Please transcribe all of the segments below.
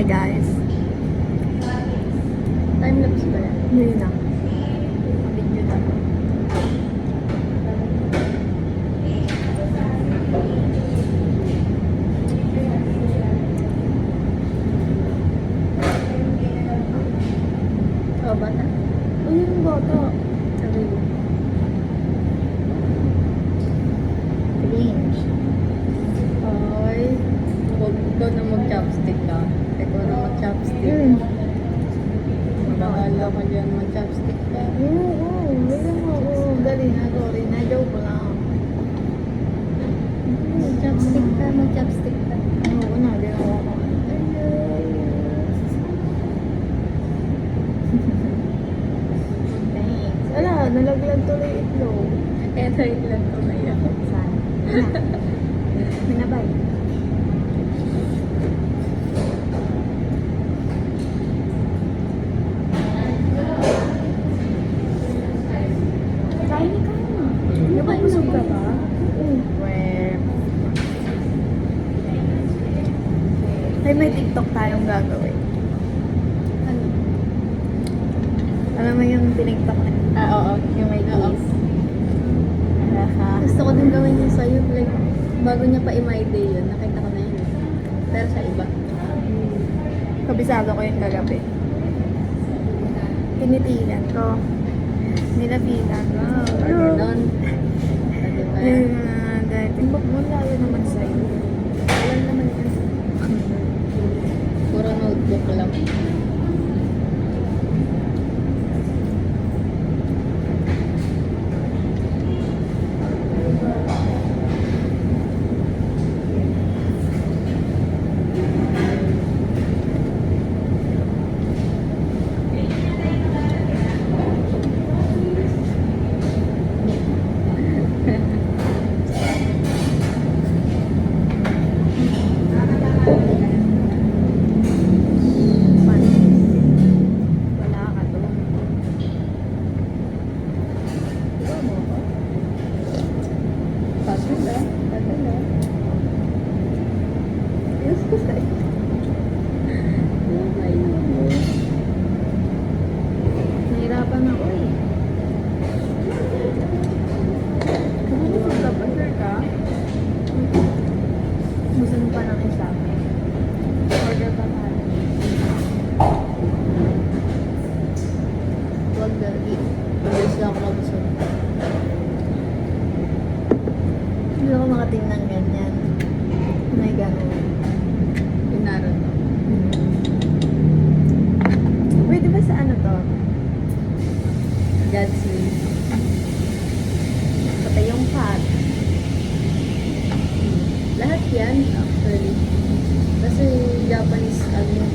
Hi guys. Time-lapse ba yan? Hindi na. Video na. Oh, bata. Uy, yung bata. Sabi mo. Cringe. Ay, huwag ikaw na mag-chopstick ka. Ikaw na mag-chopstick. Bahala ka dyan mag-chopstick ka. Oo, wala mo. Dali na, sorry na. Joke lang. Mag-chopstick ka, mag-chopstick ka. Oo na, ginawa ko. Thanks. Ala, nalaglag tuloy itlog. Eto yung lang ko na yan. Saan? Minabay. Kain ka na. Napapusog ka ba? Well, ay may TikTok tayong gagawin. Ano? Alam mo yung tinigtok na? Oo. Yung may Oo. kiss. Naka. Gusto ko din gawin yun sa'yo. Like, bago niya pa i-my day yun, nakita ko na yun. Pero sa iba. Kabisado ko yung kagabi. Tinitigan ko. Nilapitan ko. Ganon. Diba? Dahil timbok mo layo naman sa'yo. Wala naman yun. Puro notebook lang. Wala ka doon. Diba mo ako? Tagal ah. Tagal ah. Yes, ko sa'yo. Okay naman. Nahirapan ako eh. Kung magpapasir ka, gusto mo pa ng isa. Order pa tayo. Huwag dali. Pag-ayos lang ako mabusog. Hindi ako makating ng ganyan. May gano'n. Pinaron. Pwede ba sa ano to? God's will. Patay yung pot. Lahat yan, actually. Kasi Japanese, ano yun.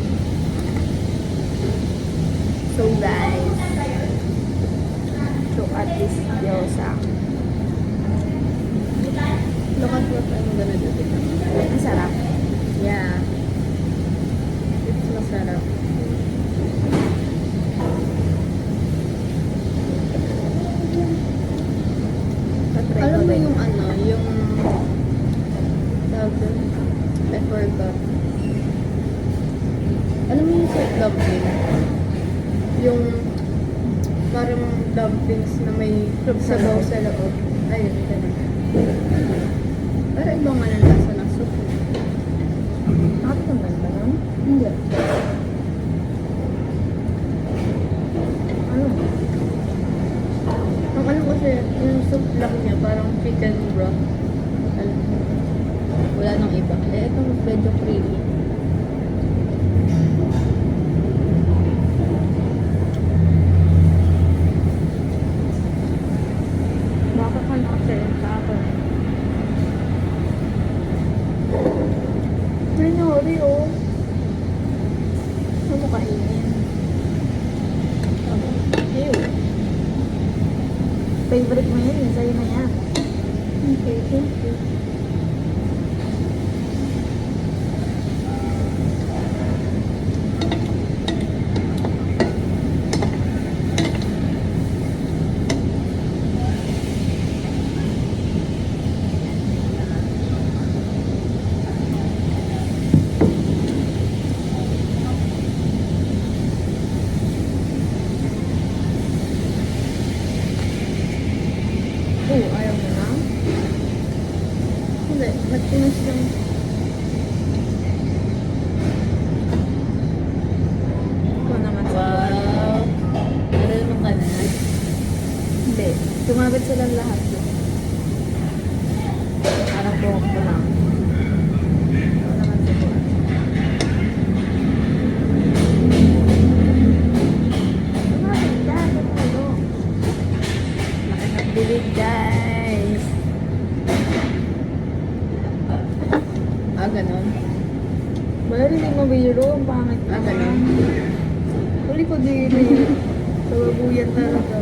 So guys, look at this gyoza. Look at what I'm gonna do with it. Ang sarap. Yeah. It's masarap. Patry Alam ko mo din. yung ano, yung tawag doon? I forgot. Alam mo yung sweet dumpling? Yung parang dumplings na may sabaw sa loob. Ayun, ganun. Pero ibang ano lasa ng soup. Nakatunggal ba nun? Hindi. Ano? Ang ano kasi, yung soup lang niya, parang chicken broth. Alam mo. Wala nang iba. Eh, ito medyo creamy. Baka ka nakasayin sa akin. Ay, nahuli oh. Ano mo kainin? Ew. Favorite mo yun, sa'yo na yan. Okay, thank you. Matamis yung... Ikaw naman sa Wow. Marunong ka na. Hindi. Tumabit silang lahat yun. Parang buhok ko lang. Ikaw naman sa buwan. Tumabit ka. Tumulong. Laki ng bibig, guys. Ah, ganon. Maririnig mo biro. Ang pangit. Ah, ganon. Huli ko din. Sababuyan talaga.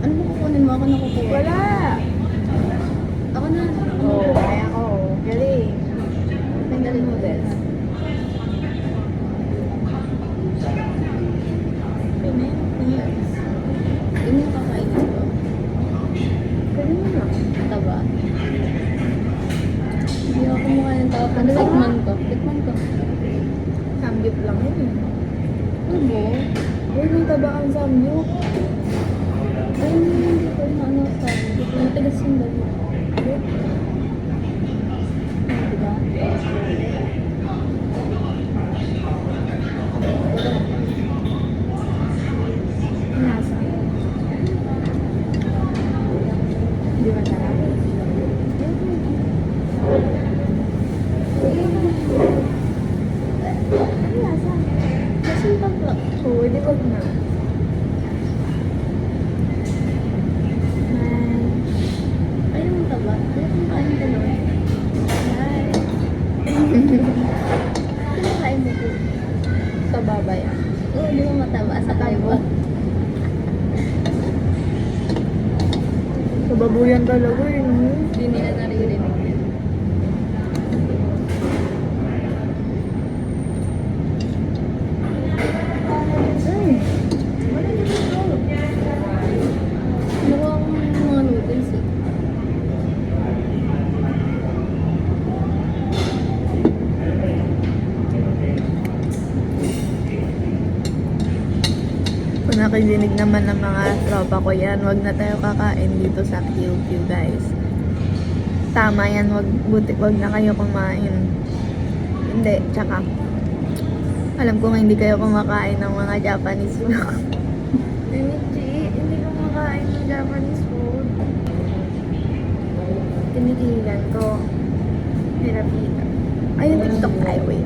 Ano mo kukunin mo? Ako nakukuha. Wala! Ako na. Oo, kaya ko. Galing. Tanggalin mo din. Yes. Hindi mo kakainin ko. Pwede mo na. Taba. Hindi ako kumakain ng taba. Ano, tikman ko. Tikman ko. Samgyup lang yun eh. Ano mo? Uy, may taba ang samgyup. Ay, hindi ko na ano sabi. Hindi ko matigas yung dali. Diba? Nasa. Di ba sarap? Ano lasa? Kasi taba. Oo, di wag na. Ay, yung taba. Ay, yung kain ka naman. Ay. Ano kain mo po? Sa baba yan. Oo, di ba mataba sa tabo? Kababuyan talaga eh. No? Hindi nila naririnig yun. Ay, wala na dito. Nakuha ko ng mga noodles eh. Kung nakikinig naman ng mga tropa ko yan, wag na tayo kakain dito sa QQ, guys. Tama yan, wag na kayo kumain. Hindi, tsaka, alam ko nga hindi kayo kumakain ng mga Japanese food. Tinichi, hindi ko kumakain ng Japanese food. Tinigilan ko. Hirapita. Ayun, TikTok tayo, wait.